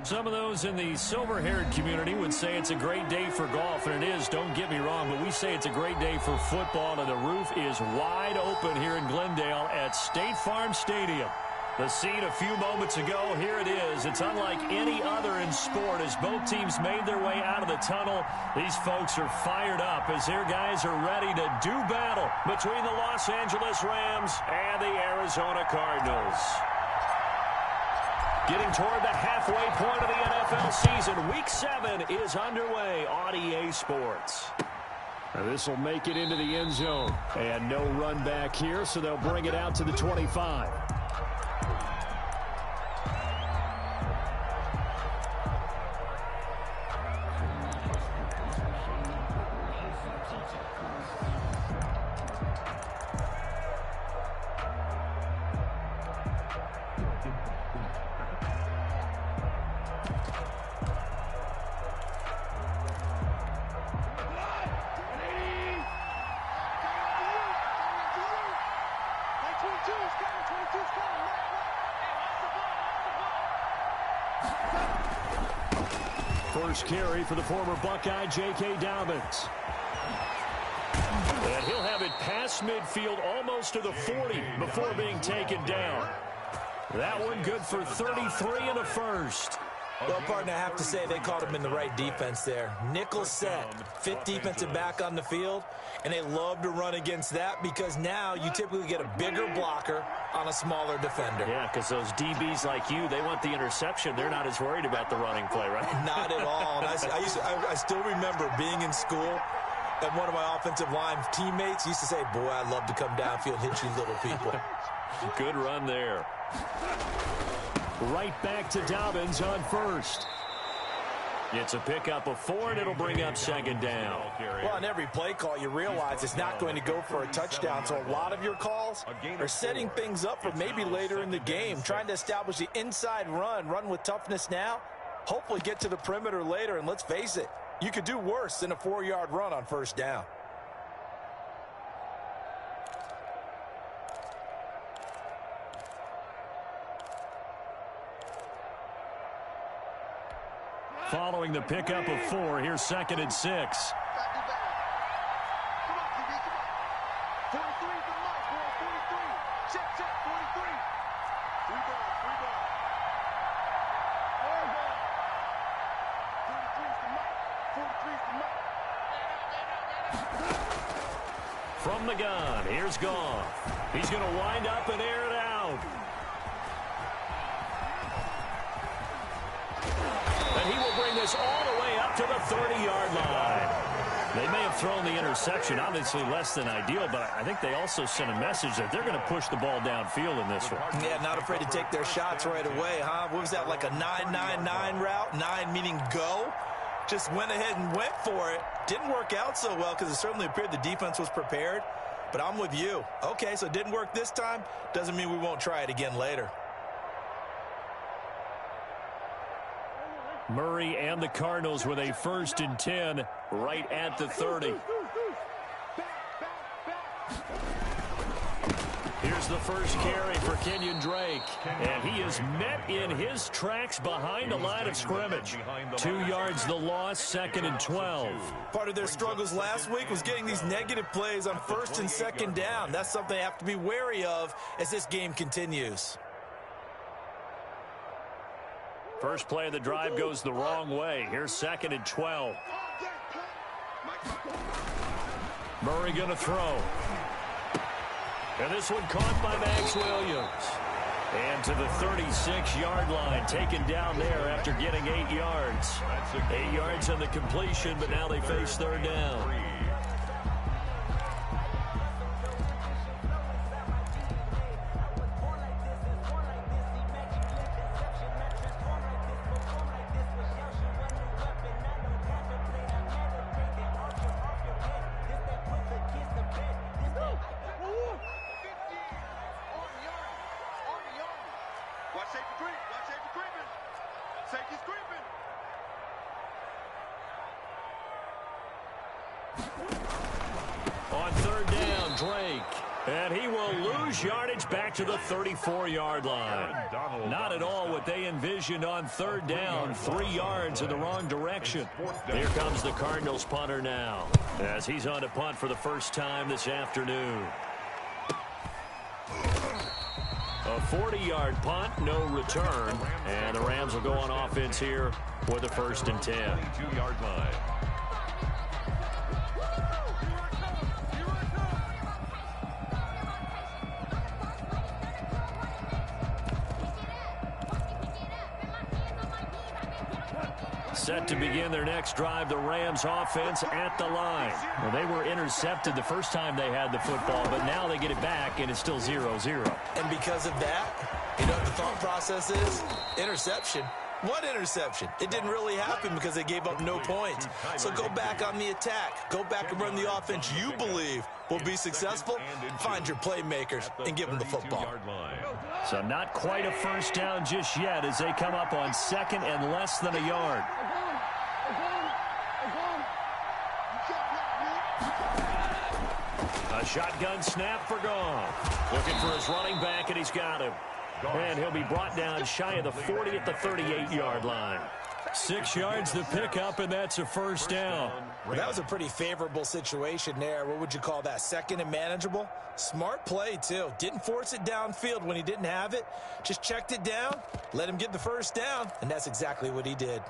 Some of those in the silver-haired community would say it's a great day for golf, and it is, don't get me wrong, but we say it's a great day for football, and the roof is wide open here in Glendale at State Farm Stadium. The scene a few moments ago, here it is. It's unlike any other in sport as both teams made their way out of the tunnel. These folks are fired up as their guys are ready to do battle between the Los Angeles Rams and the Arizona Cardinals. Getting toward the halfway point of the NFL season, Week 7 is underway on EA Sports. This will make it into the end zone. And no run back here, so they'll bring it out to the 25. First carry for the former Buckeye, J.K. Dobbins. And he'll have it past midfield almost to the 40 before being taken down. That one good for 33 and a first. Well, partner, I have to say they caught him in the right defense there. Nickel set, fifth defensive back on the field, and they love to run against that because now you typically get a bigger blocker on a smaller defender. Yeah, because those DBs like you, they want the interception. They're not as worried about the running play, right? Not at all. And I still remember being in school, and one of my offensive line teammates used to say, boy, I'd love to come downfield and hit you little people. Good run there. Right back to Dobbins on first. It's a pickup of 4, and it'll bring up second down. Well, on every play call, you realize it's not going to go for a touchdown, so a lot of your calls are setting things up for maybe later in the game, trying to establish the inside run with toughness now, hopefully get to the perimeter later, and let's face it, you could do worse than a 4-yard run on first down. Following the pickup of 4, here's 2nd and 6. From the gun, here's Goff. He's going to wind up and air it out. And he will bring this all the way up to the 30-yard line. They may have thrown the interception, obviously less than ideal, but I think they also sent a message that they're going to push the ball downfield in this one. Yeah, not afraid to take their shots right away, huh? What was that, like a 9-9-9 route? 9 meaning go? Just went ahead and went for it. Didn't work out so well because it certainly appeared the defense was prepared. But I'm with you. Okay, so it didn't work this time. Doesn't mean we won't try it again later. Murray and the Cardinals with a 1st and 10 right at the 30. Here's the first carry for Kenyon Drake. And he is met in his tracks behind a line of scrimmage. 2 yards the loss, 2nd and 12. Part of their struggles last week was getting these negative plays on 1st and 2nd down. That's something they have to be wary of as this game continues. First play of the drive goes the wrong way. Here's 2nd and 12. Murray going to throw. And this one caught by Max Williams. And to the 36-yard line, taken down there after getting 8 yards. 8 yards on the completion, but now they face 3rd down. On 3rd down, Drake. And he will lose yardage back to the 34-yard line. Not at all what they envisioned on third down. 3 yards in the wrong direction. Here comes the Cardinals punter now, as he's on to punt for the first time this afternoon. A 40-yard punt, no return. And the Rams will go on offense here with a 1st and 10. 22-yard line. Set to begin their next drive, the Rams offense at the line. Well, they were intercepted the first time they had the football, but now they get it back, and it's still 0-0. And because of that, you know what the thought process is? Interception. What interception? It didn't really happen because they gave up no points. So go back on the attack. Go back and run the offense you believe will be successful. Find your playmakers and give them the football. So not quite a first down just yet as they come up on 2nd and less than a yard. A shotgun snap for Goff. Looking for his running back, and he's got him. And he'll be brought down shy of the 40 at the 38-yard line. 6 yards to pick up, and that's a first down. Well, that was a pretty favorable situation there. What would you call that? 2nd and manageable? Smart play, too. Didn't force it downfield when he didn't have it. Just checked it down, let him get the first down, and that's exactly what he did.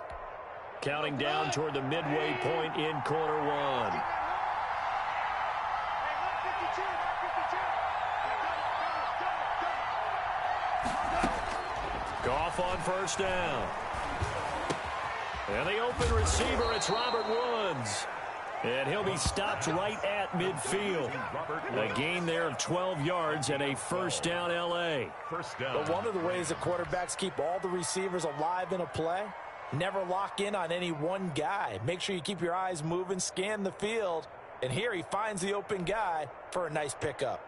Counting down toward the midway point in quarter 1. Goff on first down. And the open receiver, it's Robert Woods. And he'll be stopped right at midfield. A gain there of 12 yards and a first down L.A. But one of the ways that quarterbacks keep all the receivers alive in a play, never lock in on any one guy. Make sure you keep your eyes moving, scan the field. And here he finds the open guy for a nice pickup.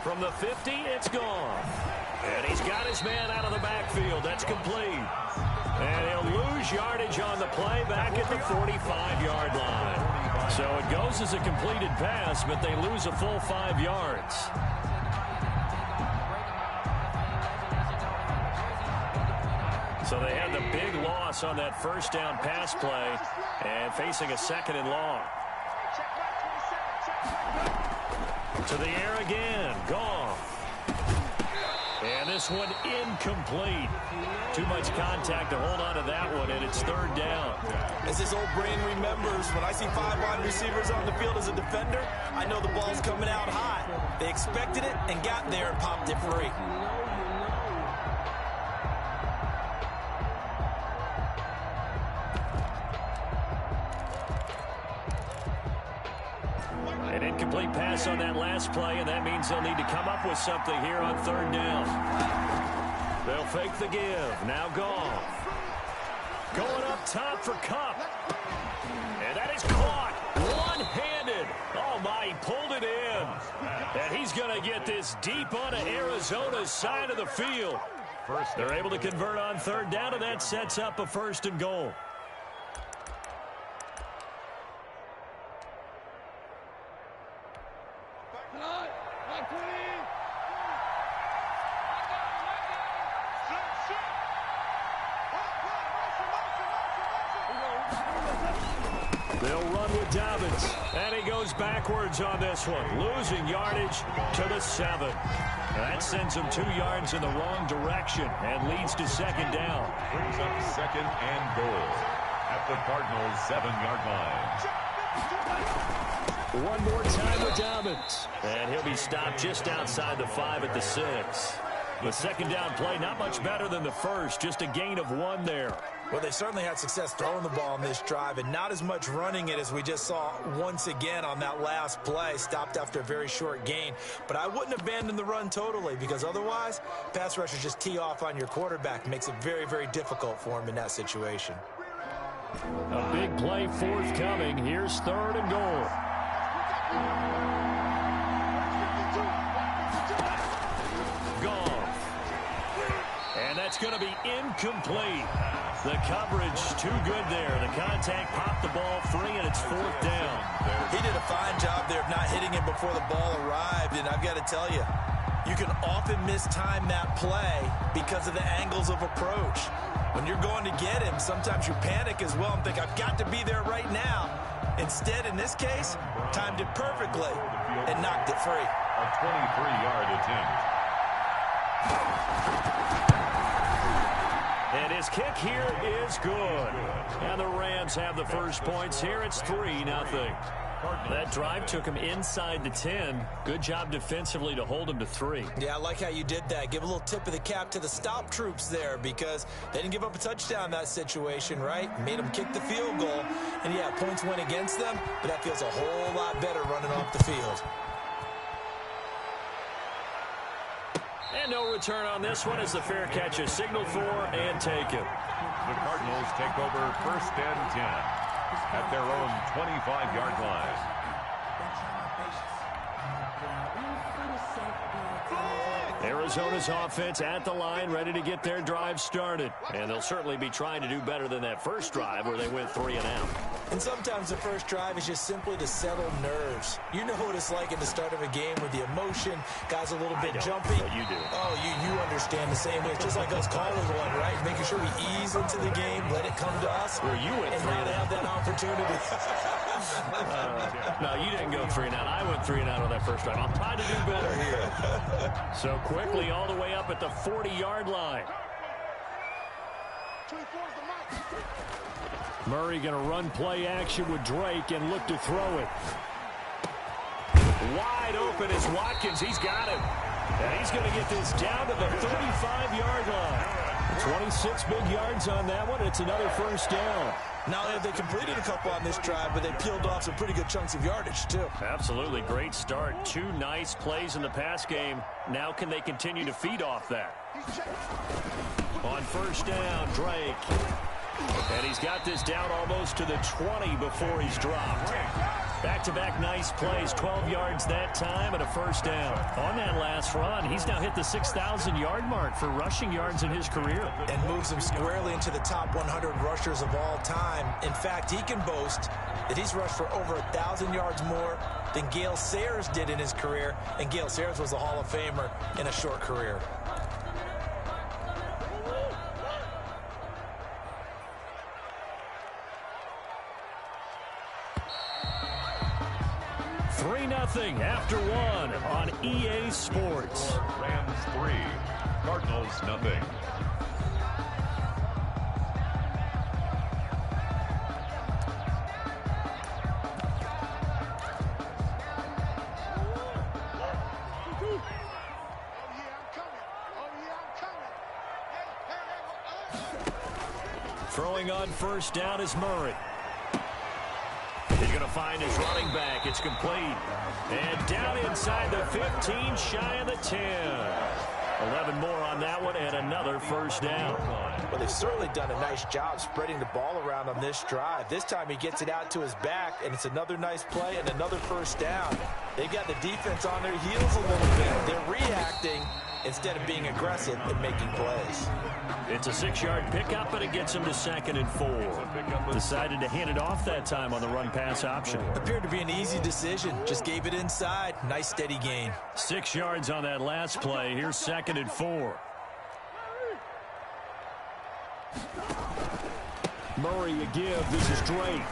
From the 50, it's gone. And he's got his man out of the backfield. That's complete. And he'll lose yardage on the play back at the 45-yard line. So it goes as a completed pass, but they lose a full 5 yards. So they had the big loss on that first down pass play and facing a 2nd and long. To the air again. Goff. And this one incomplete. Too much contact to hold on to that one, and it's 3rd down. As his old brain remembers, when I see 5 wide receivers on the field as a defender, I know the ball's coming out high. They expected it and got there and popped it free. An incomplete pass on that last play, and that means they'll need to come up with something here on 3rd down. They'll fake the give. Now Goff. Going up top for Kupp. And that is caught. One-handed. Oh, my, he pulled it in. And he's going to get this deep onto Arizona's side of the field. They're able to convert on 3rd down, and that sets up a 1st and goal. They'll run with Dobbins, and he goes backwards on this one, losing yardage to the 7. That sends him 2 yards in the wrong direction and leads to 2nd down. Brings up 2nd and goal at the Cardinals' 7-yard line. One more time with Dobbins, and he'll be stopped just outside the 5 at the 6. The 2nd down play, not much better than the first, just a gain of 1 there. Well, they certainly had success throwing the ball on this drive and not as much running it as we just saw once again on that last play. Stopped after a very short gain. But I wouldn't abandon the run totally because otherwise, pass rushers just tee off on your quarterback. Makes it very, very difficult for him in that situation. A big play forthcoming. Here's 3rd and goal. Goff. And that's going to be incomplete. The coverage too good there. The contact popped the ball free, and it's 4th down. He did a fine job there of not hitting him before the ball arrived, and I've got to tell you, you can often mistime that play because of the angles of approach. When you're going to get him, sometimes you panic as well and think, I've got to be there right now. Instead, in this case, timed it perfectly and knocked it free. A 23-yard attempt. And his kick here is good. And the Rams have the first points here. It's 3-0. That drive took him inside the 10. Good job defensively to hold him to 3. Yeah, I like how you did that. Give a little tip of the cap to the stop troops there because they didn't give up a touchdown in that situation, right? Made them kick the field goal. And, yeah, points went against them, but that feels a whole lot better running off the field. And no return on this one as the fair catch is signaled for and taken. The Cardinals take over 1st and 10 at their own 25-yard line. Arizona's offense at the line, ready to get their drive started. And they'll certainly be trying to do better than that first drive where they went 3 and out. And sometimes the first drive is just simply to settle nerves. You know what it's like at the start of a game with the emotion, guys a little bit jumpy. But you do. Oh, you understand the same way. It's just like us calling one, right? Making sure we ease into the game, let it come to us. Where you went and 3 not have that opportunity. No, you didn't go 3 and out. I went 3 and out on that first drive. I'm trying to do better here. So quickly all the way up at the 40-yard line. Murray going to run play action with Drake and look to throw it. Wide open is Watkins. He's got it. And he's going to get this down to the 35-yard line. 26 big yards on that one. It's another first down. Not only have they completed a couple on this drive, but they peeled off some pretty good chunks of yardage, too. Absolutely. Great start. 2 nice plays in the pass game. Now can they continue to feed off that? On first down, Drake. And he's got this down almost to the 20 before he's dropped. Back-to-back nice plays, 12 yards that time and a first down. On that last run, he's now hit the 6,000-yard mark for rushing yards in his career. And moves him squarely into the top 100 rushers of all time. In fact, he can boast that he's rushed for over 1,000 yards more than Gale Sayers did in his career. And Gale Sayers was a Hall of Famer in a short career. 3-0 after 1 on EA Sports. Rams 3, Cardinals nothing. Throwing on first down is Murray. He's going to find his running back. It's complete. And down inside the 15, shy of the 10. 11 more on that one and another first down. Well, they've certainly done a nice job spreading the ball around on this drive. This time he gets it out to his back, and it's another nice play and another first down. They've got the defense on their heels a little bit. They're reacting instead of being aggressive and making plays. It's a 6-yard pickup, but it gets him to 2nd and 4. Decided to hand it off that time on the run-pass option. Appeared to be an easy decision. Just gave it inside. Nice steady gain. 6 yards on that last play. Here's 2nd and 4. Murray a give. This is Drake.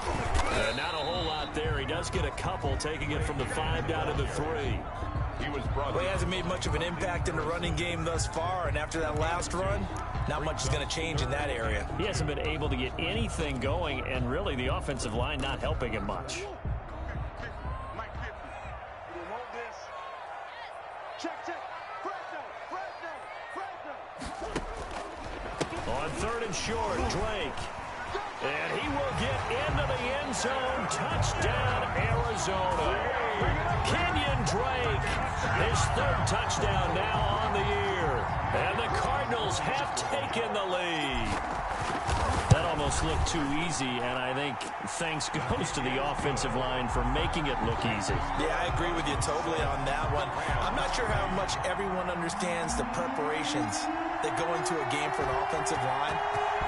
Not a whole lot there. He does get a couple, taking it from the 5 down to the 3. Well, he hasn't made much of an impact in the running game thus far, and after that last run, not much is going to change in that area. He hasn't been able to get anything going, and really the offensive line not helping him much. On 3rd and short, Drake. And he will get into the end zone. Touchdown, Arizona. Kenyon Drake. His third touchdown now on the year. And the Cardinals have taken the lead. That almost looked too easy, and I think thanks goes to the offensive line for making it look easy. Yeah, I agree with you totally on that one. I'm not sure how much everyone understands the preparations that go into a game for an offensive line,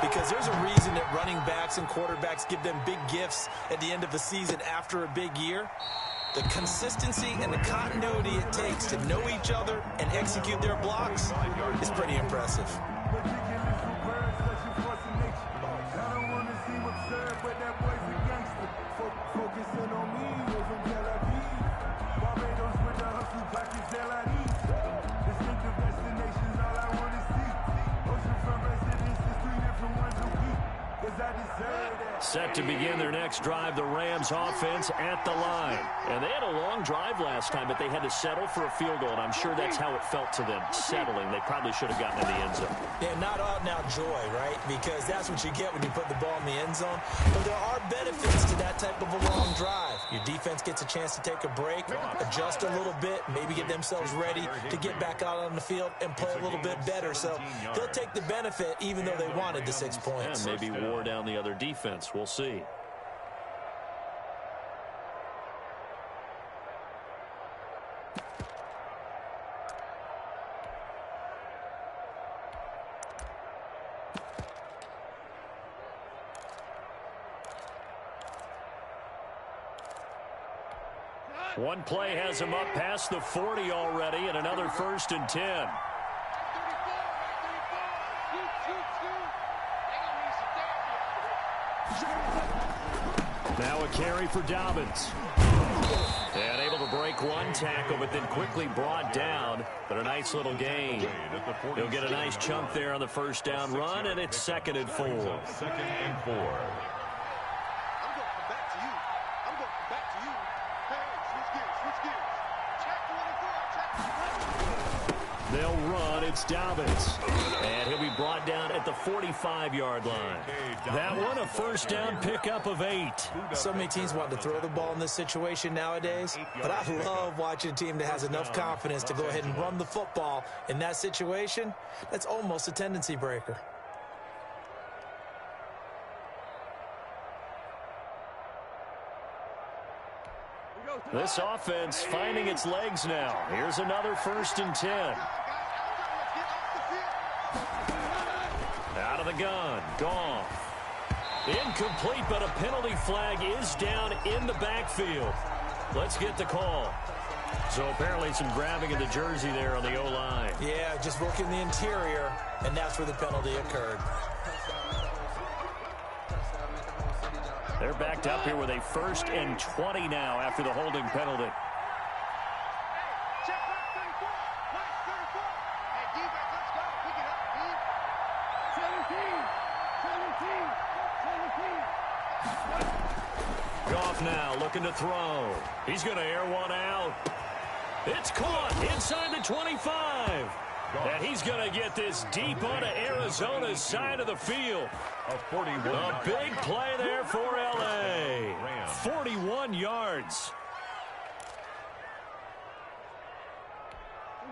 because there's a reason that running backs and quarterbacks give them big gifts at the end of the season after a big year. The consistency and the continuity it takes to know each other and execute their blocks is pretty impressive. Set to begin their next drive, the Rams offense at the line. And they had a long drive last time, but they had to settle for a field goal, and I'm sure that's how it felt to them, settling. They probably should have gotten in the end zone. Yeah, not out-and-out joy, right? Because that's what you get when you put the ball in the end zone. But there are benefits to that type of a long drive. Your defense gets a chance to take a break, adjust a little bit, maybe get themselves ready to get back out on the field and play a little bit better. So they'll take the benefit even though they wanted the 6 points. And maybe wore down the other defense. We'll see. One play has him up past the 40 already, and another 1st and 10. Now a carry for Dobbins. And able to break one tackle, but then quickly brought down. But a nice little gain. He'll get a nice chunk there on the first down run, and it's 2nd and 4. 2nd and 4. They'll run. It's Dobbins. And he'll be brought down at the 45-yard line. That one, a first down pickup of 8. So many teams want to throw the ball in this situation nowadays, but I love watching a team that has enough confidence to go ahead and run the football in that situation. That's almost a tendency breaker. This offense finding its legs now. Here's another 1st and 10. Out of the gun. Gone. Incomplete, but a penalty flag is down in the backfield. Let's get the call. So apparently some grabbing in the jersey there on the O-line. Yeah, just working the interior, and that's where the penalty occurred. They're backed up here with a 1st and 20 now after the holding penalty. Goff now looking to throw. He's going to air one out. It's caught inside the 25. And he's going to get this deep onto Arizona's side of the field. A big play there for L.A. 41 yards.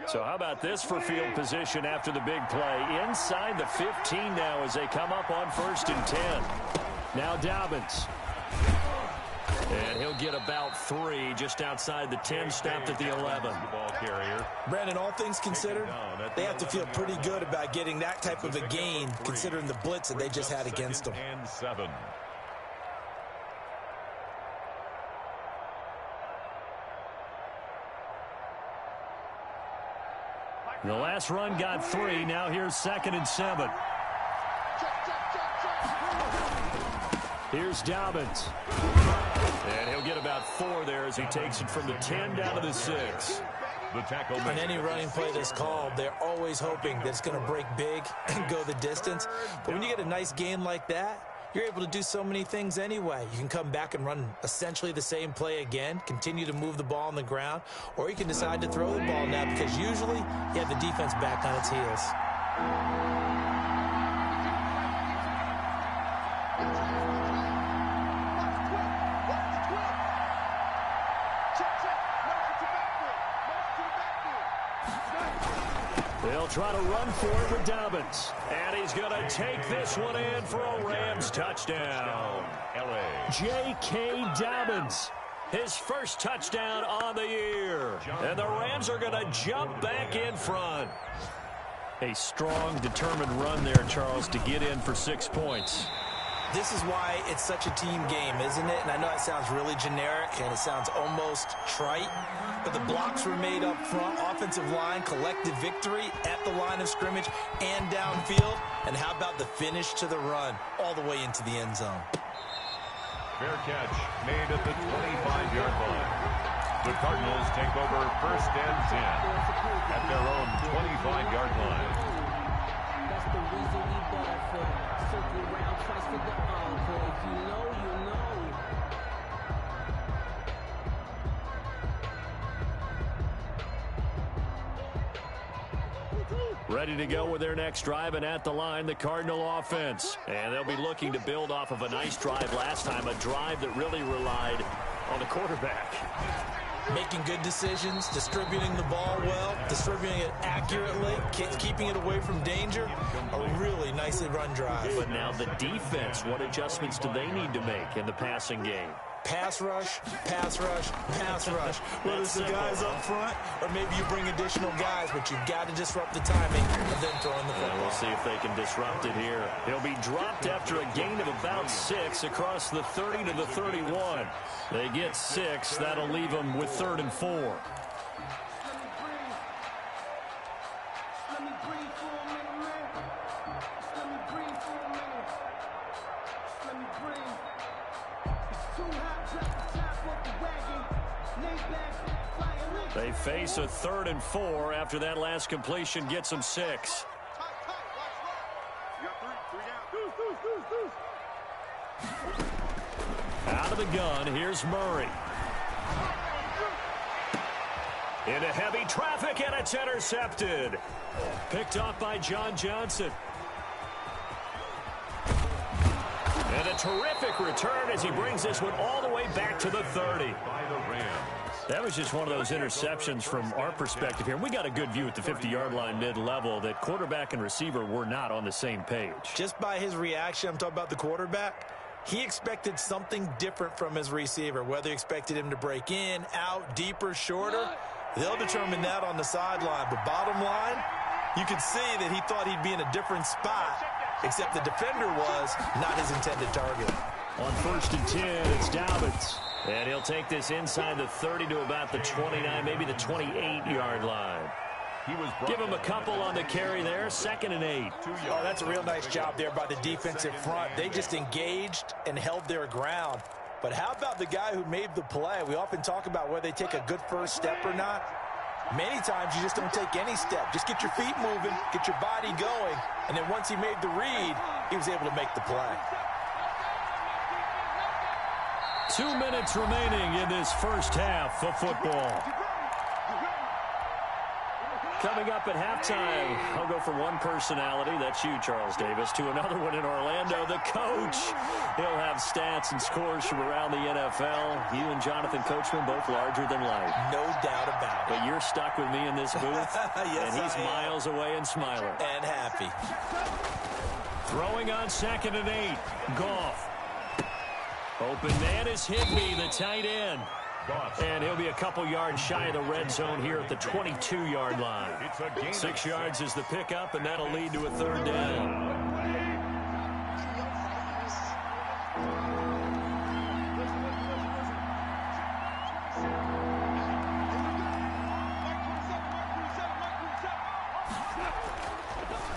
So how about this for field position after the big play? Inside the 15 now as they come up on 1st and 10. Now Dobbins. And he'll get about 3 just outside the 10, stopped at the 11. Brandon, all things considered, they have to feel pretty good about getting that type of a gain considering the blitz that they just had against them. The last run got 3. Now here's 2nd and 7. Here's Dobbins. And he'll get about 4 there as he takes it from the 10 down to the 6. On any running play that's called, they're always hoping that it's going to break big and go the distance. But when you get a nice gain like that, you're able to do so many things anyway. You can come back and run essentially the same play again, continue to move the ball on the ground, or you can decide to throw the ball now because usually you have the defense back on its heels. They'll try to run for it with Dobbins. And he's going to take this one in for a Rams touchdown. J.K. Dobbins, his first touchdown on the year. And the Rams are going to jump back in front. A strong, determined run there, Charles, to get in for 6 points. This is why it's such a team game, isn't it? And I know it sounds really generic and it sounds almost trite, but the blocks were made up front. Offensive line, collective victory at the line of scrimmage and downfield. And how about the finish to the run all the way into the end zone? Fair catch made at the 25-yard line. The Cardinals take over 1st and 10 at their own 25-yard line. That's the reason we bought for circle round twice for the encore. If you know, you know. Ready to go with their next drive, and at the line, the Cardinal offense. And they'll be looking to build off of a nice drive last time, a drive that really relied on the quarterback. Making good decisions, distributing the ball well, distributing it accurately, keeping it away from danger. A really nicely run drive. But now the defense, what adjustments do they need to make in the passing game? Pass rush, pass rush, pass rush. Whether it's the guys up front or maybe you bring additional guys, but you've got to disrupt the timing of them throwing the football. We'll see if they can disrupt it here. He'll be dropped after a gain of about 6 across the 30 to the 31. They get 6. That'll leave them with 3rd and 4. They face a 3rd and 4 after that last completion gets them 6. Out of the gun, here's Murray. Into heavy traffic, and it's intercepted. Picked off by John Johnson. And a terrific return as he brings this one all the way back to the 30. By the Rams. That was just one of those interceptions from our perspective here. We got a good view at the 50-yard line mid-level that quarterback and receiver were not on the same page. Just by his reaction, I'm talking about the quarterback, he expected something different from his receiver, whether he expected him to break in, out, deeper, shorter. They'll determine that on the sideline. But bottom line, you could see that he thought he'd be in a different spot, except the defender was not his intended target. On 1st and 10, it's Dobbins. And he'll take this inside the 30 to about the 29, maybe the 28-yard line. Give him a couple on the carry there. 2nd and 8. Oh, that's a real nice job there by the defensive front. They just engaged and held their ground. But how about the guy who made the play? We often talk about whether they take a good first step or not. Many times you just don't take any step. Just get your feet moving, get your body going, and then once he made the read, he was able to make the play. 2 minutes remaining in this first half of football. Coming up at halftime, I'll go from one personality, that's you, Charles Davis, to another one in Orlando, the coach. He'll have stats and scores from around the NFL. You and Jonathan Coachman, both larger than life. No doubt about it. But you're stuck with me in this booth, yes, and he's miles away and smiling. And happy. Throwing on 2nd and 8, Goff. Open man is Higbee, the tight end. And he'll be a couple yards shy of the red zone here at the 22-yard line. 6 yards is the pickup, and that'll lead to a 3rd down.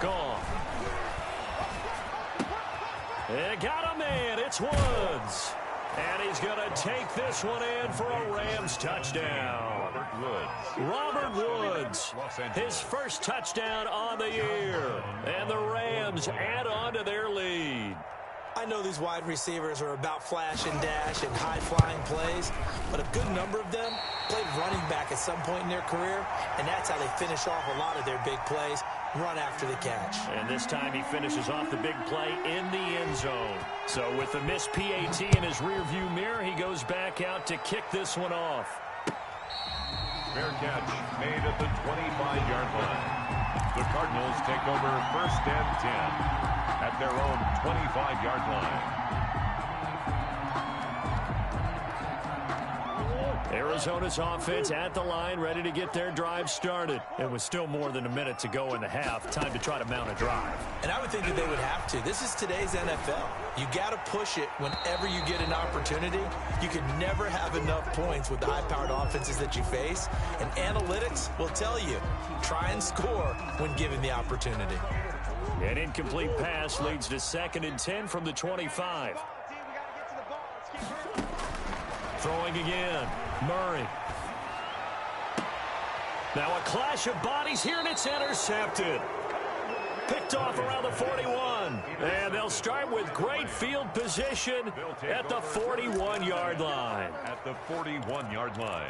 Goff. They got a man. It's Woods. And he's going to take this one in for a Rams touchdown. Robert Woods, his first touchdown on the year. And the Rams add on to their lead. I know these wide receivers are about flash and dash and high-flying plays, but a good number of them played running back at some point in their career, and that's how they finish off a lot of their big plays, run after the catch. And this time he finishes off the big play in the end zone. So with the missed PAT in his rearview mirror, he goes back out to kick this one off. Fair catch made at the 25-yard line. The Cardinals take over 1st and 10 at their own 25-yard line. Arizona's offense at the line, ready to get their drive started. It was still more than a minute to go in the half. Time to try to mount a drive. And I would think that they would have to. This is today's NFL. You got to push it whenever you get an opportunity. You can never have enough points with the high-powered offenses that you face. And analytics will tell you, try and score when given the opportunity. An incomplete pass leads to 2nd and 10 from the 25. Throwing again. Murray. Now a clash of bodies here, and it's intercepted. Picked off around the 41. And they'll start with great field position at the 41-yard line. At the 41-yard line.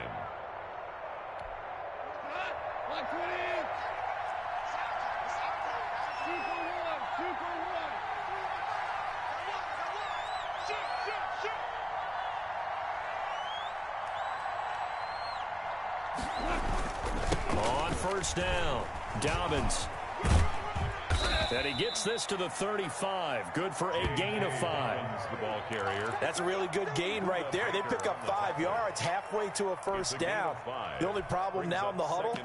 On 1st down, Dobbins. And he gets this to the 35. Good for a gain of 5. The ball carrier. That's a really good gain right there. They pick up 5 yards halfway to a 1st down. The only problem now in the huddle,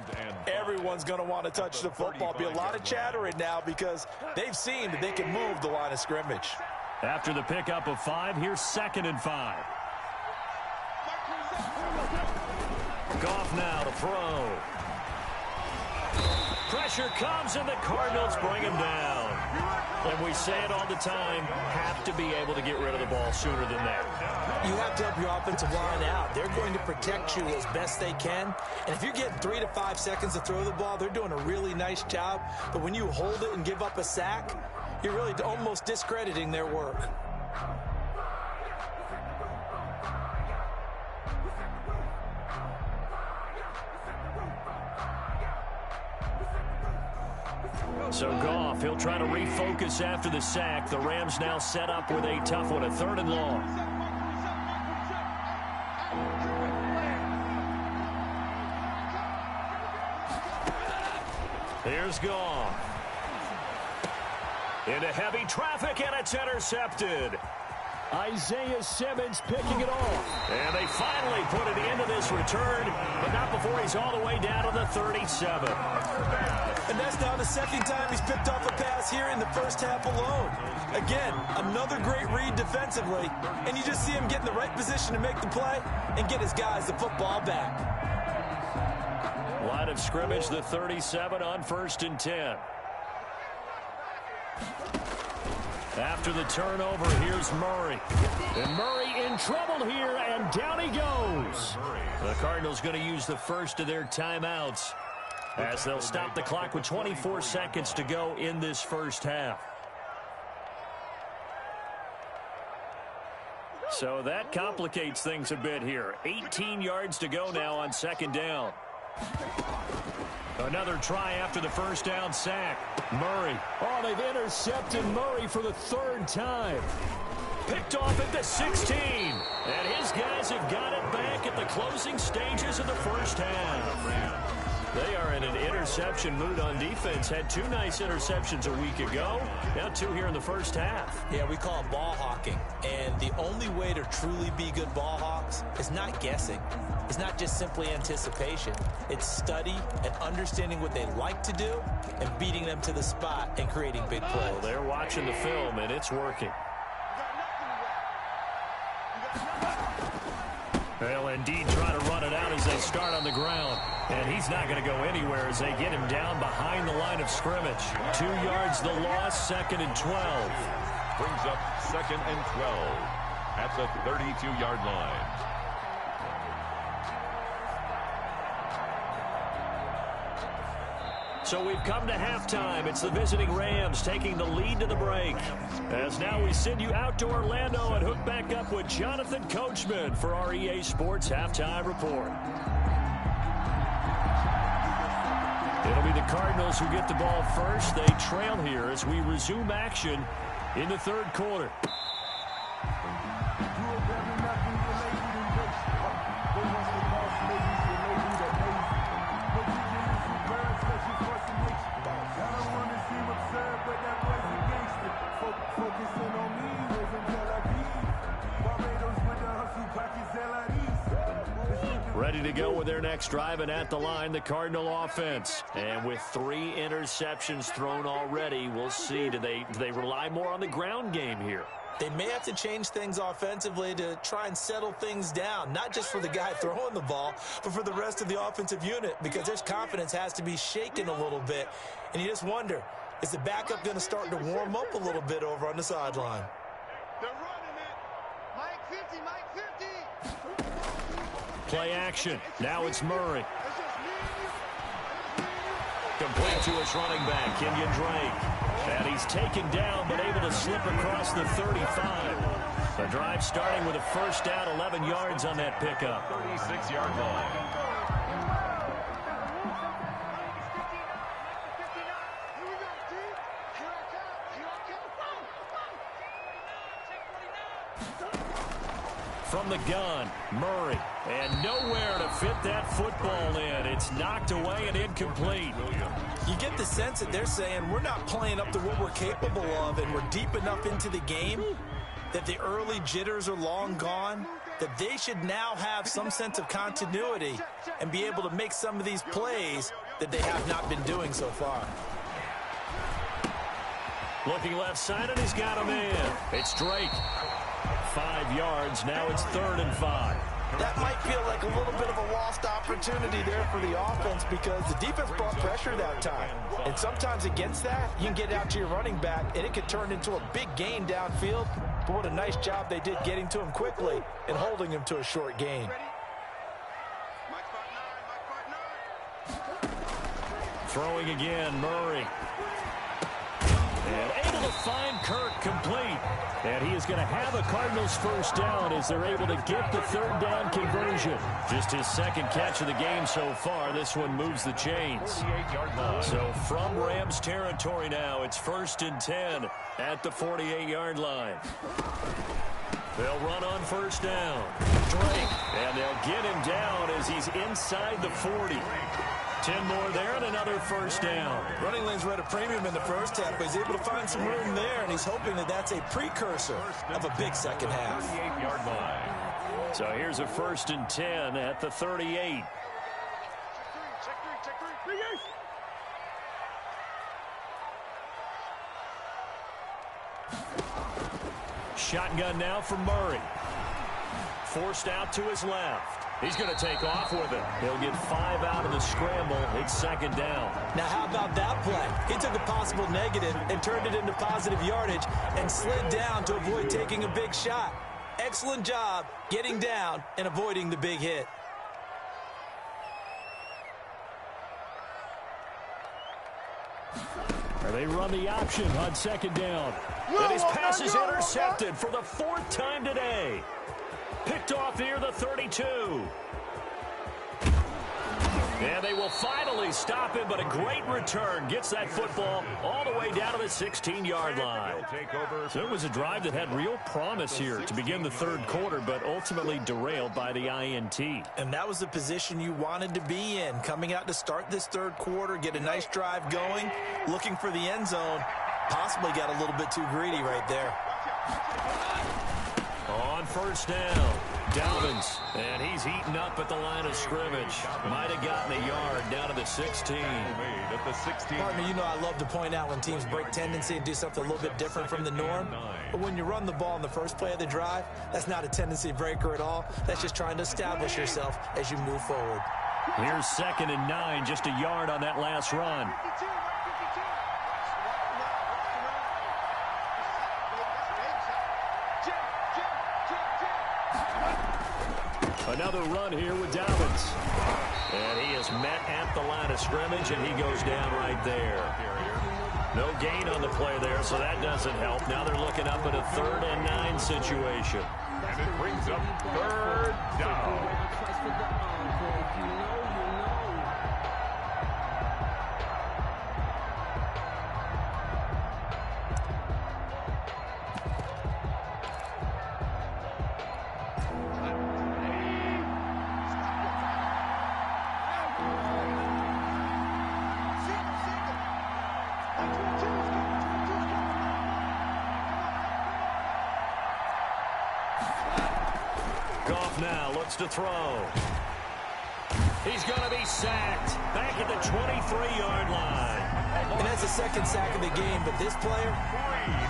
everyone's going to want to touch the football. Be a lot of chattering now because they've seen that they can move the line of scrimmage. After the pickup of 5, here's 2nd and 5. Goff now to throw. Pressure comes, and the Cardinals bring him down. And we say it all the time, have to be able to get rid of the ball sooner than that. You have to help your offensive line out. They're going to protect you as best they can. And if you're getting 3 to 5 seconds to throw the ball, they're doing a really nice job. But when you hold it and give up a sack, you're really almost discrediting their work. So Goff, he'll try to refocus after the sack. The Rams now set up with a tough one, a 3rd and long. Here's Goff. Into heavy traffic, and it's intercepted. Isaiah Simmons picking it off. And they finally put an end to this return, but not before he's all the way down to the 37. And that's now the 2nd time he's picked off a pass here in the 1st half alone. Again, another great read defensively, and you just see him get in the right position to make the play and get his guys the football back. Line of scrimmage, the 37 on 1st and 10. After the turnover, here's Murray. And Murray in trouble here, and down he goes. The Cardinals going to use the first of their timeouts as they'll stop the clock with 24 seconds to go in this 1st half. So that complicates things a bit here. 18 yards to go now on 2nd down. Another try after the 1st down sack. Murray. Oh, they've intercepted Murray for the 3rd time. Picked off at the 16. And his guys have got it back at the closing stages of the 1st half. They are in an interception mood on defense. Had 2 nice interceptions a week ago. Now 2 here in the 1st half. Yeah, we call it ball hawking. And the only way to truly be good ball hawks is not guessing. It's not just simply anticipation. It's study and understanding what they like to do and beating them to the spot and creating big plays. Well, they're watching the film, and it's working. They'll indeed try to run it out as they start on the ground. And he's not going to go anywhere as they get him down behind the line of scrimmage. 2 yards the loss, 2nd and 12. Brings up 2nd and 12 at the 32-yard line. So we've come to halftime. It's the visiting Rams taking the lead to the break. As now we send you out to Orlando and hook back up with Jonathan Coachman for our EA Sports Halftime Report. It'll be the Cardinals who get the ball first. They trail here as we resume action in the 3rd quarter. Ready to go with their next drive, and at the line, the Cardinal offense. And with 3 interceptions thrown already, we'll see. Do they rely more on the ground game here? They may have to change things offensively to try and settle things down, not just for the guy throwing the ball, but for the rest of the offensive unit, because their confidence has to be shaken a little bit. And you just wonder, is the backup going to start to warm up a little bit over on the sideline? They're running it. Mike 50, Mike 50. Play action. Now it's Murray. Complete to his running back, Kenyon Drake. And he's taken down, but able to slip across the 35. The drive starting with a first down, 11 yards on that pickup. 36-yard line. From the gun, Murray, and nowhere to fit that football in. It's knocked away and incomplete. You get the sense that they're saying we're not playing up to what we're capable of, and we're deep enough into the game that the early jitters are long gone, that they should now have some sense of continuity and be able to make some of these plays that they have not been doing so far. Looking left side, and he's got him in. It's Drake. 5 yards. Now it's 3rd and 5. That might feel like a little bit of a lost opportunity there for the offense because the defense brought pressure that time. And sometimes against that, you can get out to your running back, and it could turn into a big gain downfield. But what a nice job they did getting to him quickly and holding him to a short gain. Throwing again, Murray. And able to find Kirk complete. And he is going to have a Cardinals first down as they're able to get the 3rd down conversion. Just his 2nd catch of the game so far. This one moves the chains. So from Rams territory now, it's 1st and 10 at the 48-yard line. They'll run on first down. Drake. And they'll get him down as he's inside the 40. 10 more there and another first down. Running lanes were at a premium in the first half, but he's able to find some room there, and he's hoping that that's a precursor of a big second half. 38-yard line. So here's a 1st and 10 at the 38. Shotgun now for Murray. Forced out to his left. He's going to take off with it. He'll get 5 out of the scramble. It's 2nd down. Now, how about that play? He took a possible negative and turned it into positive yardage and slid down to avoid taking a big shot. Excellent job getting down and avoiding the big hit. They run the option on 2nd down. And his pass is intercepted for the 4th time today. Picked off near the 32. And they will finally stop him, but a great return. Gets that football all the way down to the 16-yard line. So it was a drive that had real promise here to begin the 3rd quarter, but ultimately derailed by the INT. And that was the position you wanted to be in. Coming out to start this 3rd quarter, get a nice drive going, looking for the end zone. Possibly got a little bit too greedy right there. On first down, Dalvins, and he's heating up at the line of scrimmage. Might have gotten a yard down to the 16. At the 16. Partner, you know I love to point out when teams break tendency and do something a little bit different from the norm. But when you run the ball in the first play of the drive, that's not a tendency breaker at all. That's just trying to establish yourself as you move forward. Here's 2nd and 9, just a yard on that last run. Another run here with Dalvins. And he is met at the line of scrimmage, and he goes down right there. No gain on the play there, so that doesn't help. Now they're looking up at a 3rd and 9 situation. And it brings up 3rd down. Goff now looks to throw. He's going to be sacked back at the 23-yard line. And that's the second sack of the game, but this player,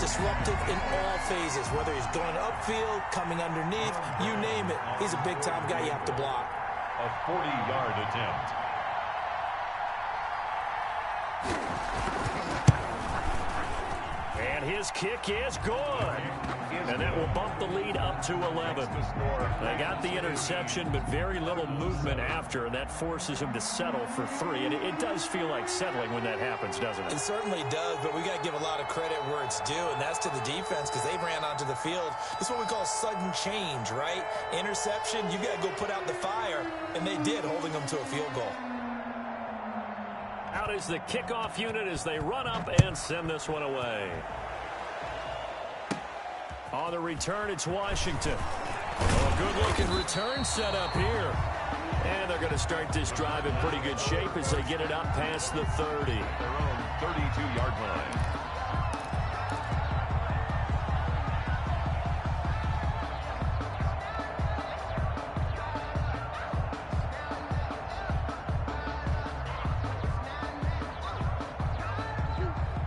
disruptive in all phases, whether he's going upfield, coming underneath, you name it. He's a big-time guy you have to block. A 40-yard attempt. And his kick is good. And that will bump the lead up to 11. They got the interception, but very little movement after, and that forces him to settle for 3. And it does feel like settling when that happens, doesn't it? It certainly does, but we got to give a lot of credit where it's due, and that's to the defense because they ran onto the field. It's what we call sudden change, right? Interception, you got to go put out the fire, and they did, holding them to a field goal. Out is the kickoff unit as they run up and send this one away. On the return, it's Washington. Oh, good-looking return set up here. And they're going to start this drive in pretty good shape as they get it up past the 30. Their own 32-yard line.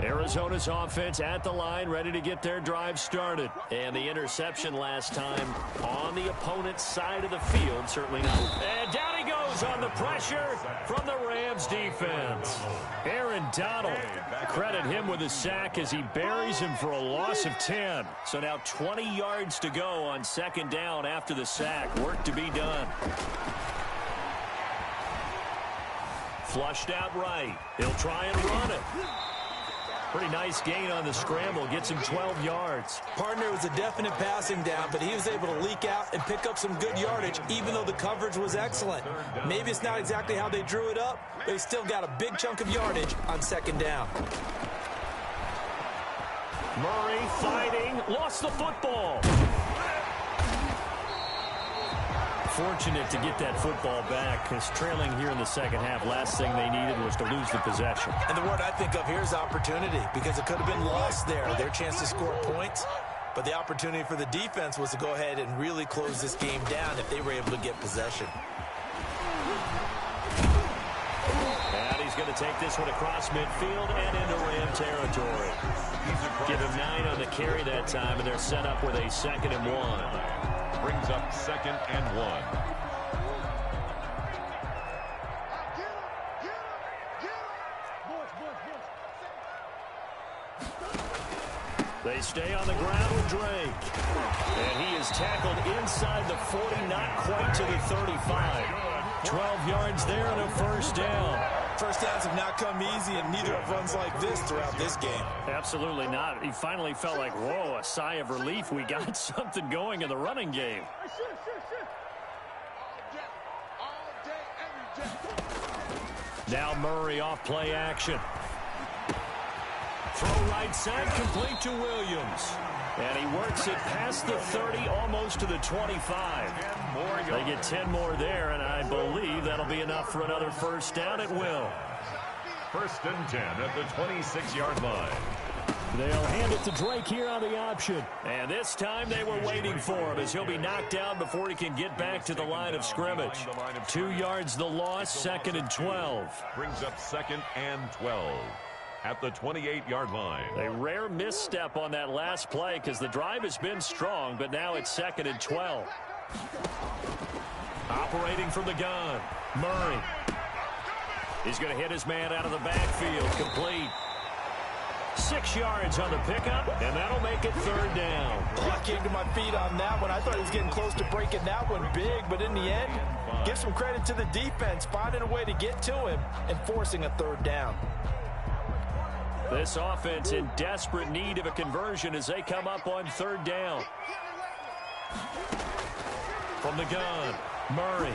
Arizona's offense at the line, ready to get their drive started. And the interception last time on the opponent's side of the field, certainly not. And down he goes on the pressure from the Rams defense. Aaron Donald, credit him with a sack as he buries him for a loss of 10. So now 20 yards to go on second down after the sack. Work to be done. Flushed out right. He'll try and run it. Pretty nice gain on the scramble. Gets him 12 yards. Partner was a definite passing down, but he was able to leak out and pick up some good yardage, even though the coverage was excellent. Maybe it's not exactly how they drew it up, but he still got a big chunk of yardage on second down. Murray fighting. Lost the football. Fortunate to get that football back because trailing here in the second half, last thing they needed was to lose the possession. And the word I think of here is opportunity because it could have been lost there, their chance to score points. But the opportunity for the defense was to go ahead and really close this game down if they were able to get possession. And he's going to take this one across midfield and into Ram territory. Give him 9 on the carry that time, and they're set up with a 2nd and 1. Brings up 2nd and 1. They stay on the ground with Drake. And he is tackled inside the 40, not quite to the 35. 12 yards there and a first down. First downs have not come easy, and neither have runs like this throughout this game. Absolutely not. He finally felt like, whoa, a sigh of relief. We got something going in the running game. Now Murray off play action. Throw right side, complete to Williams. And he works it past the 30, almost to the 25. They get 10 more there, and I believe that'll be enough for another first down. It will. 1st and 10 at the 26-yard line. They'll hand it to Drake here on the option. And this time they were waiting for him as he'll be knocked down before he can get back to the line of scrimmage. 2 yards the loss, 2nd and 12. Brings up 2nd and 12 at the 28-yard line. A rare misstep on that last play because the drive has been strong, but now it's 2nd and 12. Operating from the gun, Murray. He's going to hit his man out of the backfield, complete. 6 yards on the pickup, and that'll make it 3rd down. I came to my feet on that one. I thought he was getting close to breaking that one big, but in the end, give some credit to the defense, finding a way to get to him and forcing a 3rd down. This offense in desperate need of a conversion as they come up on 3rd down. From the gun, Murray.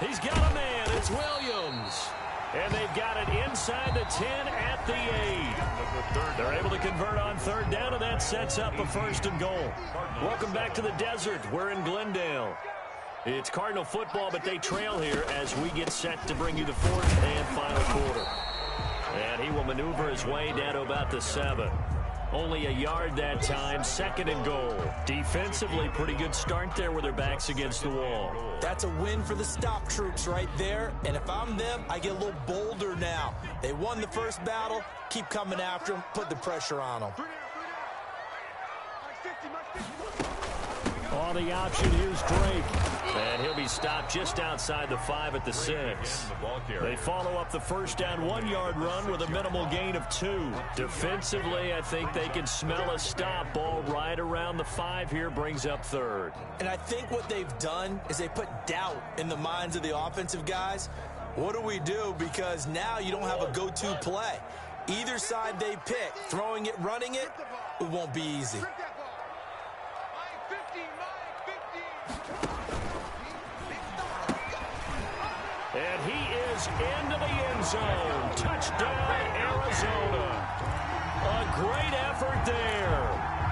He's got a man. It's Williams. And they've got it inside the 10 at the 8. They're able to convert on 3rd down, and that sets up a 1st and goal. Welcome back to the desert. We're in Glendale. It's Cardinal football, but they trail here as we get set to bring you the 4th and final quarter. And he will maneuver his way down to about the 7. Only a yard that time, 2nd and goal. Defensively, pretty good start there with their backs against the wall. That's a win for the stop troops right there. And if I'm them, I get a little bolder now. They won the first battle. Keep coming after them. Put the pressure on them. On the option, here's Drake. And he'll be stopped just outside the 5 at the 6. They follow up the first down 1-yard run with a minimal gain of 2. Defensively, I think they can smell a stop. Ball right around the 5 here, brings up 3rd. And I think what they've done is they put doubt in the minds of the offensive guys. What do we do? Because now you don't have a go-to play. Either side they pick, throwing it, running it, it won't be easy. And he is into the end zone. Touchdown, Arizona. A great effort there.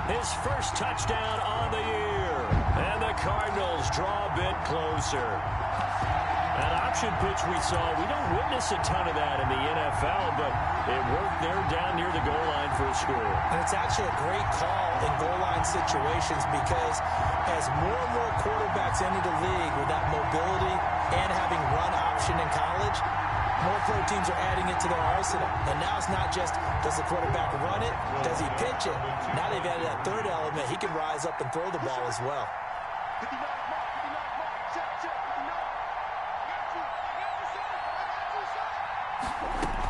His first touchdown on the year. And the Cardinals draw a bit closer. That option pitch we saw, we don't witness a ton of that in the NFL, but it worked there down near the goal line for a score. And it's actually a great call in goal line situations because as more and more quarterbacks enter the league with that mobility and having run option in college, more pro teams are adding it to their arsenal. And now it's not just, does the quarterback run it? Does he pitch it? Now they've added that third element. He can rise up and throw the ball as well.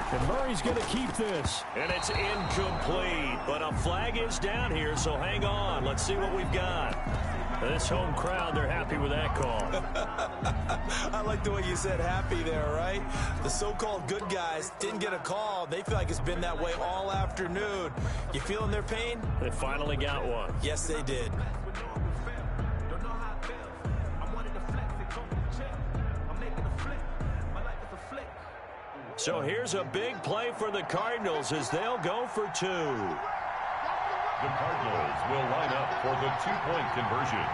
And Murray's going to keep this. And it's incomplete. But a flag is down here, so hang on. Let's see what we've got. This home crowd, they're happy with that call. I like the way you said happy there, right? The so-called good guys didn't get a call. They feel like it's been that way all afternoon. You feeling their pain? They finally got one. Yes, they did. So here's a big play for the Cardinals as they'll go for 2. The Cardinals will line up for the 2-point conversion.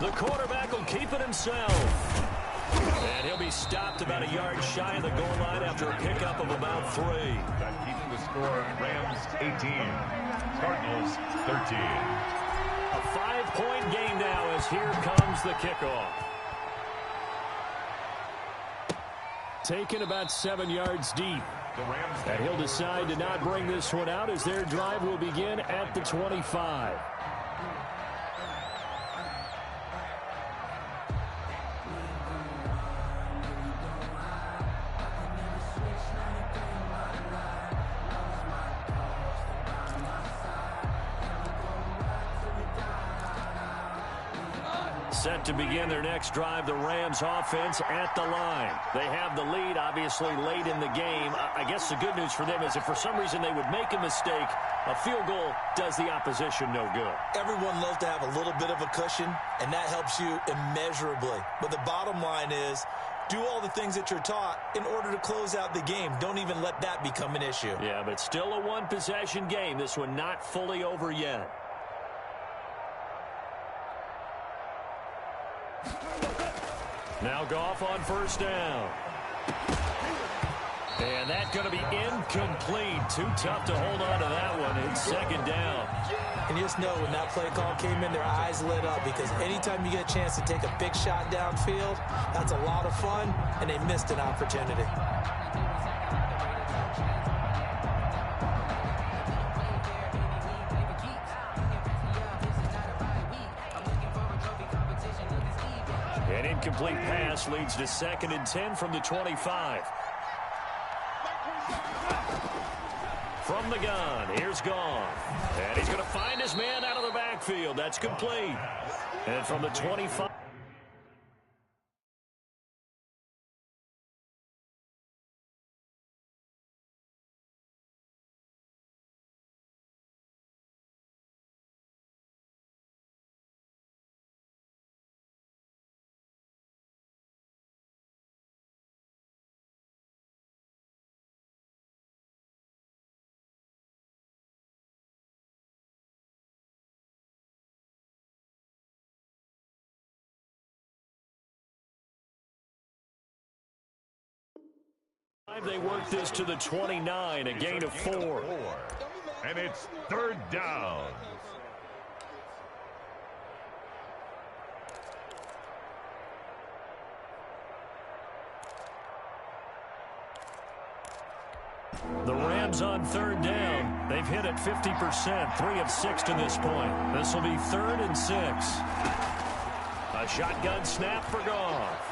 The quarterback will keep it himself. And he'll be stopped about a yard shy of the goal line after a pickup of about 3. That keeps the score Rams 18, Cardinals 13. A 5-point game now as here comes the kickoff. Taken about 7 yards deep. And he'll decide to not bring this one out as their drive will begin at the 25. Set to begin their next drive, the Rams offense at the line. They have the lead, obviously, late in the game. I guess the good news for them is if for some reason they would make a mistake, a field goal does the opposition no good. Everyone loves to have a little bit of a cushion, and that helps you immeasurably. But the bottom line is, do all the things that you're taught in order to close out the game. Don't even let that become an issue. Yeah, but still a one-possession game. This one not fully over yet. Now Goff on first down. And that's going to be incomplete. Too tough to hold on to that one. It's 2nd down. And just know when that play call came in, their eyes lit up because anytime you get a chance to take a big shot downfield, that's a lot of fun, and they missed an opportunity. An incomplete pass leads to 2nd and 10 from the 25. From the gun, here's Goff. And he's going to find his man out of the backfield. That's complete. And from the 25. They work this to the 29, a gain of 4. And it's third down. The Rams on third down. They've hit it 50%, 3 of 6 to this point. This will be 3rd and 6. A shotgun snap for Goff.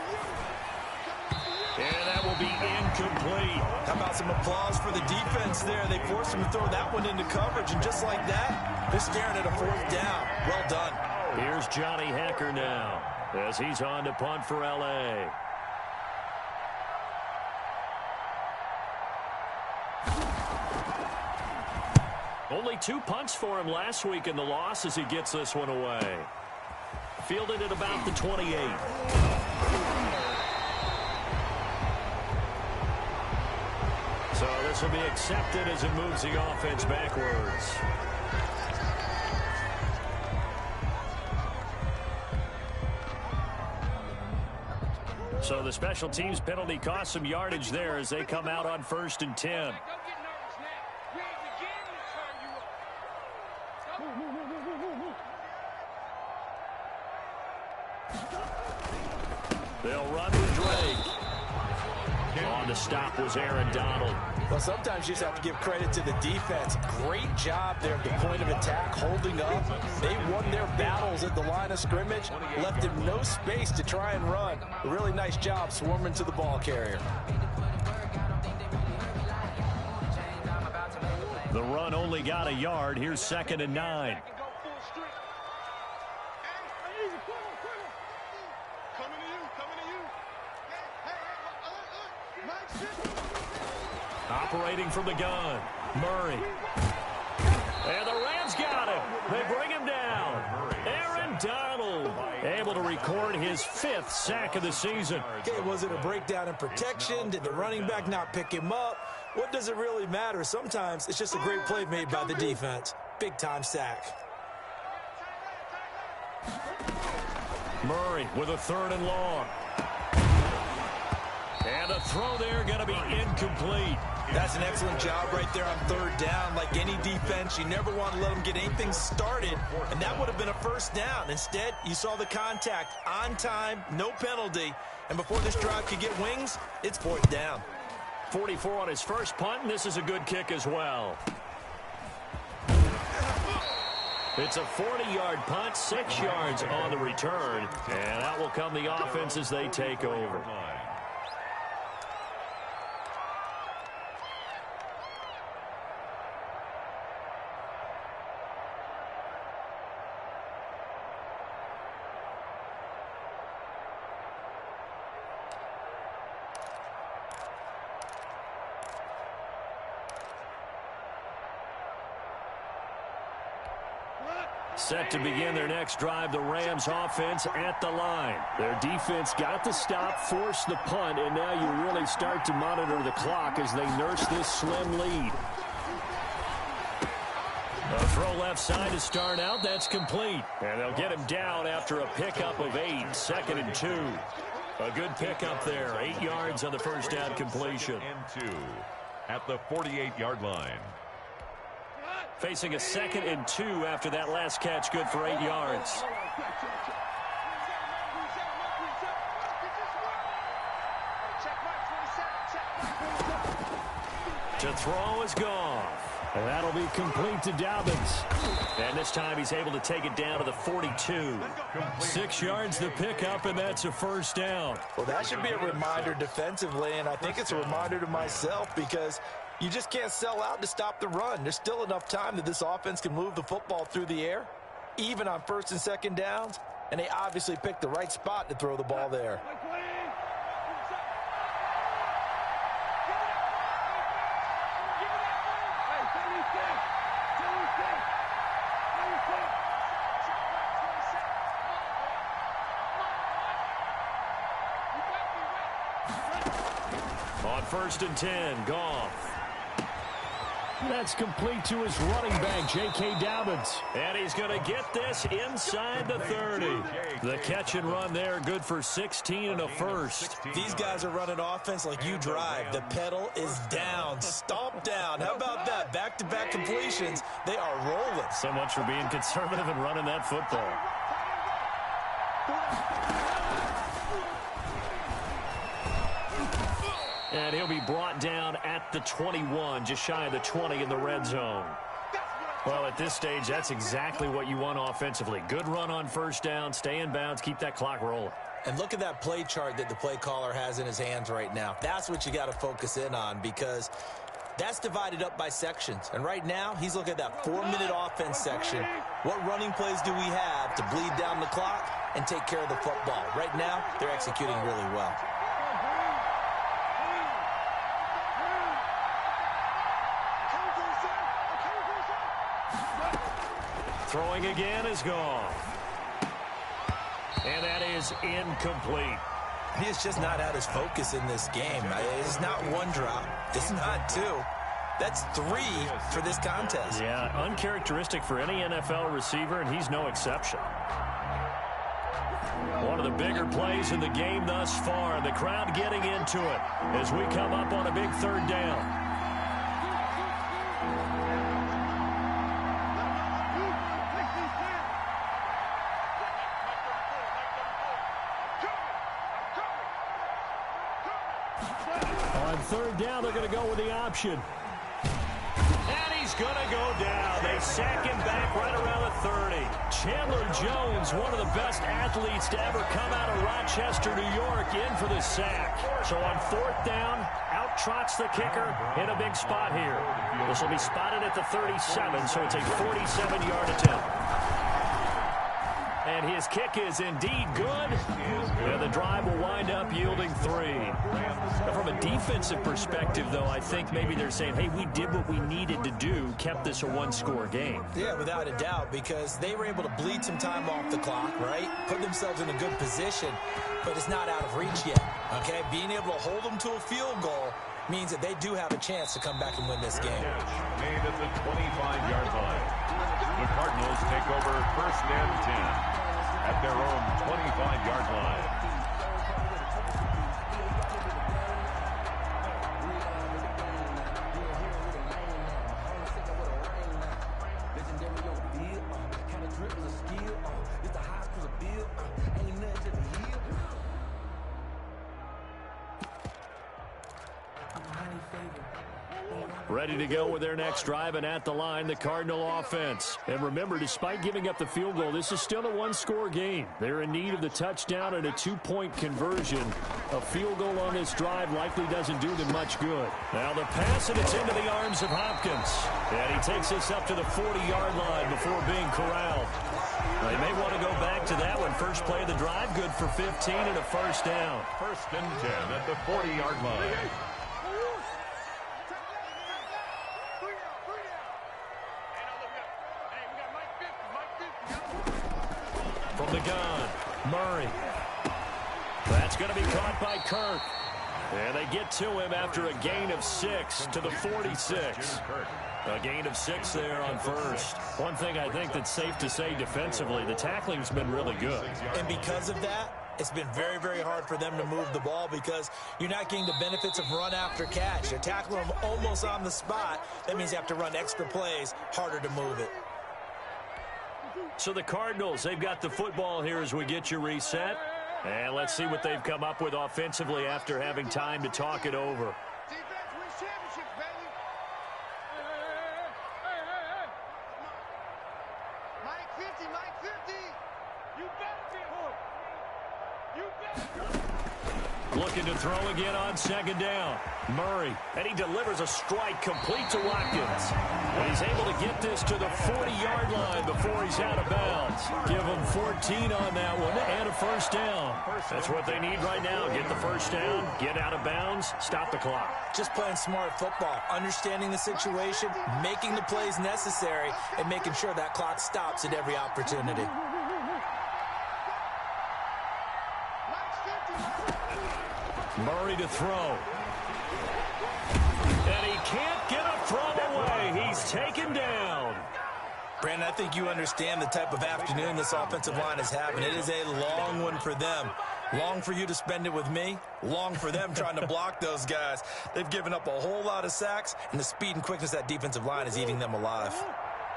And that will be incomplete. How about some applause for the defense there? They forced him to throw that one into coverage, and just like that, they're staring at a 4th down. Well done. Here's Johnny Hacker now as he's on to punt for L.A. Only 2 punts for him last week in the loss as he gets this one away. Fielded at about the 28. So this will be accepted as it moves the offense backwards. So the special teams penalty cost some yardage there as they come out on 1st and 10. They'll run with Drake. On the stop was Aaron Donald. Well, sometimes you just have to give credit to the defense. Great job there at the point of attack, holding up. They won their battles at the line of scrimmage, left him no space to try and run. A really nice job swarming to the ball carrier. The run only got a yard. Here's 2nd and 9. Operating from the gun, Murray. And the Rams got him. They bring him down. Aaron Donald able to record his 5th sack of the season. Okay, was it a breakdown in protection? Did the running back not pick him up? What does it really matter? Sometimes it's just a great play made by the defense. Big-time sack. Murray with a 3rd and long. And a throw there going to be incomplete. That's an excellent job right there on 3rd down. Like any defense, you never want to let them get anything started, and that would have been a 1st down. Instead, you saw the contact on time, no penalty, and before this drive could get wings, it's 4th down. 44 on his first punt, and this is a good kick as well. It's a 40-yard punt, 6 yards on the return, and that will come the offense as they take over. Set to begin their next drive, the Rams offense at the line. Their defense got the stop, forced the punt, and now you really start to monitor the clock as they nurse this slim lead. A throw left side to start out. That's complete. And they'll get him down after a pickup of 8, 2nd and 2. A good pickup there, 8 yards on the first down completion. And 2 at the 48-yard line. Facing a 2nd and 2 after that last catch, good for 8 yards. To throw is Goff. And that'll be complete to Dobbins. And this time he's able to take it down to the 42. 6 yards the pickup, and that's a 1st down. Well, that should be a reminder defensively, and I think it's a reminder to myself because you just can't sell out to stop the run. There's still enough time that this offense can move the football through the air, even on 1st and 2nd downs, and they obviously picked the right spot to throw the ball there. On 1st and 10, Goff. That's complete to his running back, J.K. Dobbins. And he's going to get this inside the 30. The catch and run there, good for 16 and a first. These guys are running offense like you drive. The pedal is down, stomp down. How about that? Back-to-back completions. They are rolling. So much for being conservative and running that football. And he'll be brought down at the 21, just shy of the 20 in the red zone. Well, at this stage, that's exactly what you want offensively. Good run on first down, stay in bounds, keep that clock rolling. And look at that play chart that the play caller has in his hands right now. That's what you got to focus in on, because that's divided up by sections. And right now, he's looking at that 4-minute offense section. What running plays do we have to bleed down the clock and take care of the football? Right now, they're executing really well. Throwing again is gone. And that is incomplete. He has just not had his focus in this game. It's not one drop. It's not two. That's 3 for this contest. Yeah, uncharacteristic for any NFL receiver, and he's no exception. One of the bigger plays in the game thus far. The crowd getting into it as we come up on a big third down. On third down, they're going to go with the option. And he's going to go down. They sack him back right around the 30. Chandler Jones, one of the best athletes to ever come out of Rochester, New York, in for the sack. So on fourth down, out trots the kicker in a big spot here. This will be spotted at the 37, so it's a 47-yard attempt. And his kick is indeed good. And the drive will wind up yielding 3. Now, from a defensive perspective, though, I think maybe they're saying, hey, we did what we needed to do, kept this a one-score game. Yeah, without a doubt, because they were able to bleed some time off the clock, right? Put themselves in a good position, but it's not out of reach yet, okay? Being able to hold them to a field goal means that they do have a chance to come back and win this game. Made at the 25-yard line. The Cardinals take over first and 10 at their own 25-yard line. Ready to go with their next drive, and at the line, the Cardinal offense. And remember, despite giving up the field goal, this is still a one-score game. They're in need of the touchdown and a 2-point conversion. A field goal on this drive likely doesn't do them much good. Now the pass, and it's into the arms of Hopkins. And he takes this up to the 40-yard line before being corralled. They may want to go back to that one. First play of the drive, good for 15 and a first down. First and 10 at the 40-yard line. From the gun, Murray. That's going to be caught by Kirk. And they get to him after a gain of 6 to the 46. A gain of 6 there on first. One thing I think that's safe to say defensively, the tackling's been really good. And because of that, it's been very, very hard for them to move the ball because you're not getting the benefits of run after catch. You're tackling them almost on the spot. That means you have to run extra plays, harder to move it. So the Cardinals, they've got the football here as we get you reset. And let's see what they've come up with offensively after having time to talk it over. Defense wins championships, baby. Mike 50, Mike 50. You better be hooked. You better. Looking to throw again on second down. Murray, and he delivers a strike complete to Watkins. And he's able to get this to the 40-yard line before he's out of bounds. Give him 14 on that one and a first down. That's what they need right now. Get the first down, get out of bounds, stop the clock. Just playing smart football, understanding the situation, making the plays necessary, and making sure that clock stops at every opportunity. Murray to throw. And he can't get a throw away. He he's taken down. Brandon, I think you understand the type of afternoon this offensive line is having. It is a long one for them. Long for you to spend it with me. Long for them trying to block those guys. They've given up a whole lot of sacks, and the speed and quickness of that defensive line is eating them alive.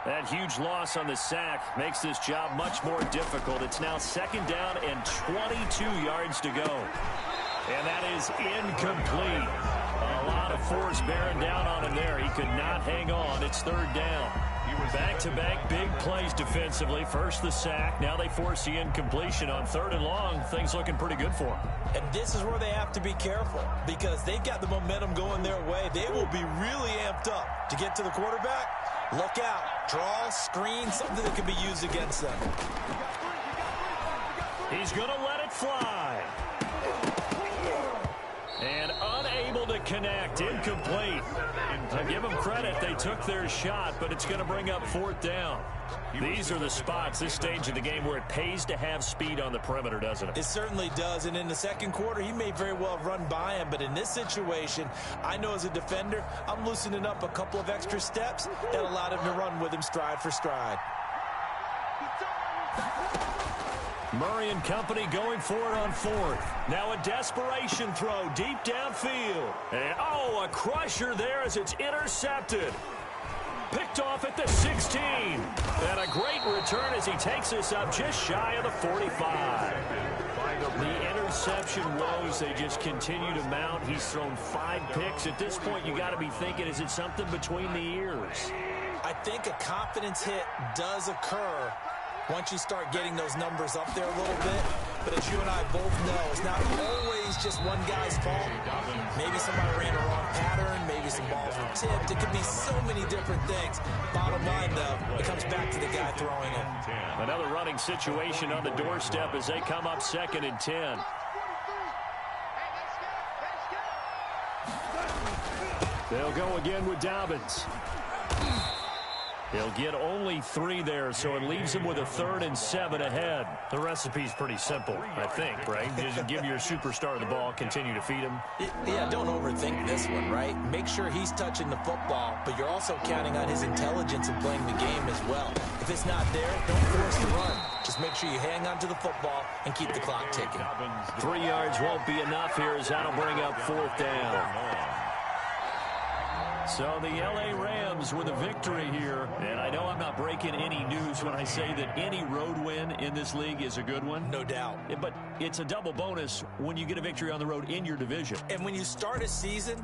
That huge loss on the sack makes this job much more difficult. It's now 2nd down and 22 yards to go. And that is incomplete. A lot of force bearing down on him there. He could not hang on. It's 3rd down. Back-to-back big plays defensively. First the sack. Now they force the incompletion on 3rd and long. Things looking pretty good for them. And this is where they have to be careful because they've got the momentum going their way. They will be really amped up to get to the quarterback. Look out. Draw, screen, something that can be used against them. He's going to let it fly. And unable to connect. Incomplete. I give them credit. They took their shot, but it's going to bring up 4th down. These are the spots, this stage of the game, where it pays to have speed on the perimeter, doesn't it? It certainly does. And in the second quarter, he may very well have run by him. But in this situation, I know as a defender, I'm loosening up a couple of extra steps that allowed him to run with him stride for stride. Murray and company going for it on 4th. Now a desperation throw deep downfield. And, a crusher there as it's intercepted. Picked off at the 16. And a great return as he takes us up just shy of the 45. The interception woes, they just continue to mount. He's thrown 5 picks. At this point, you got to be thinking, is it something between the ears? I think a confidence hit does occur once you start getting those numbers up there a little bit. But as you and I both know, it's not always just one guy's fault. Maybe somebody ran a wrong pattern. Maybe some balls were tipped. It could be so many different things. Bottom line, though, it comes back to the guy throwing it. Another running situation on the doorstep as they come up 2nd and 10. They'll go again with Dobbins. He'll get only 3 there, so it leaves him with a 3rd and 7 ahead. The recipe's pretty simple, I think, right? Just give your superstar the ball, continue to feed him. Yeah, don't overthink this one, right? Make sure he's touching the football, but you're also counting on his intelligence in playing the game as well. If it's not there, don't force the run. Just make sure you hang on to the football and keep the clock ticking. 3 yards won't be enough here as that'll bring up 4th down. So the L.A. Rams with a victory here. And I know I'm not breaking any news when I say that any road win in this league is a good one. No doubt. But it's a double bonus when you get a victory on the road in your division. And when you start a season